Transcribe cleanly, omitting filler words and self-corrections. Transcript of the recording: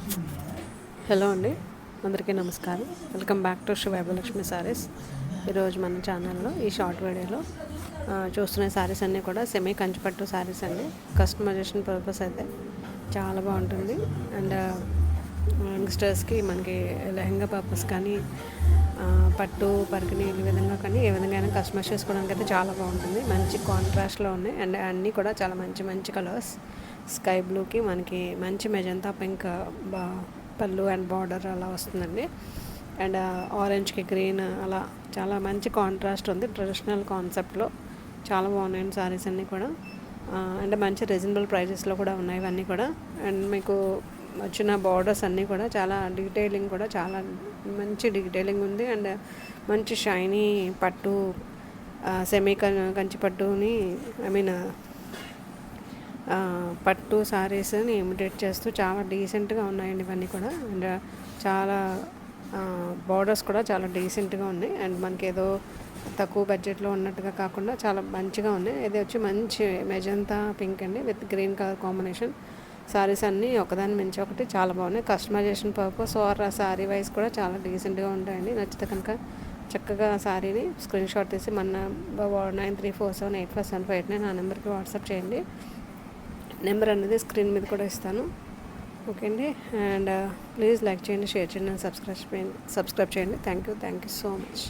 Hello అండి, అందరికీ నమస్కారం. Welcome back to Shri Vaibhavalakshmi saris. ఈరోజు మన ఛానల్లో ఈ షార్ట్ వీడియోలో చూస్తున్న శారీస్ అన్నీ కూడా సెమీ కంచిపట్టు శారీస్ అండి. కస్టమైజేషన్ పర్పస్ అయితే చాలా బాగుంటుంది. అండ్ యంగ్స్టర్స్కి మనకి లెహంగా పర్పస్ కానీ పట్టు పరికిణి ఈ విధంగా కానీ ఏ విధంగా అయినా కస్టమైజ్ చేసుకోవడానికి అయితే చాలా బాగుంటుంది. మంచి కాంట్రాస్ట్లో ఉన్నాయి అండ్ అన్నీ కూడా చాలా మంచి మంచి కలర్స్. స్కై బ్లూకి మనకి మంచి మెజంతా పింక్ పళ్ళు అండ్ బార్డర్ అలా వస్తుందండి. అండ్ ఆరెంజ్కి గ్రీన్ అలా చాలా మంచి కాంట్రాస్ట్ ఉంది. ట్రెడిషనల్ కాన్సెప్ట్లో చాలా బాగున్నాయండి శారీస్ అన్నీ కూడా. అండ్ మంచి రీజనబుల్ ప్రైజెస్లో కూడా ఉన్నాయి ఇవన్నీ కూడా. అండ్ మీకు వచ్చిన బార్డర్స్ అన్నీ కూడా చాలా డీటెయిలింగ్ కూడా చాలా మంచి డీటెయిలింగ్ ఉంది. అండ్ మంచి షైనీ పట్టు సెమీ కంచి పట్టుని పట్టు శారీస్ని ఇమిటేట్ చేస్తూ చాలా డీసెంట్గా ఉన్నాయండి ఇవన్నీ కూడా. అండ్ చాలా బార్డర్స్ కూడా చాలా డీసెంట్గా ఉన్నాయి. అండ్ మనకి ఏదో తక్కువ బడ్జెట్లో ఉన్నట్టుగా కాకుండా చాలా మంచిగా ఉన్నాయి. ఇది వచ్చి మంచి మెజంతా పింక్ అండి with green colour combination. Saris అన్నీ ఒకదాని మించి ఒకటి చాలా బాగున్నాయి. Customization purpose or sari wise కూడా చాలా డీసెంట్గా ఉంటాయండి. నచ్చితే కనుక చక్కగా శారీని స్క్రీన్ షాట్ తీసి మన 9347847589 ఆ నెంబర్కి వాట్సాప్ చేయండి. నెంబర్ అనేది స్క్రీన్ మీద కూడా ఇస్తాను. ఓకే అండి. అండ్ ప్లీజ్ లైక్ చేయండి, షేర్ చేయండి, సబ్స్క్రైబ్ చేయండి. Thank you so much.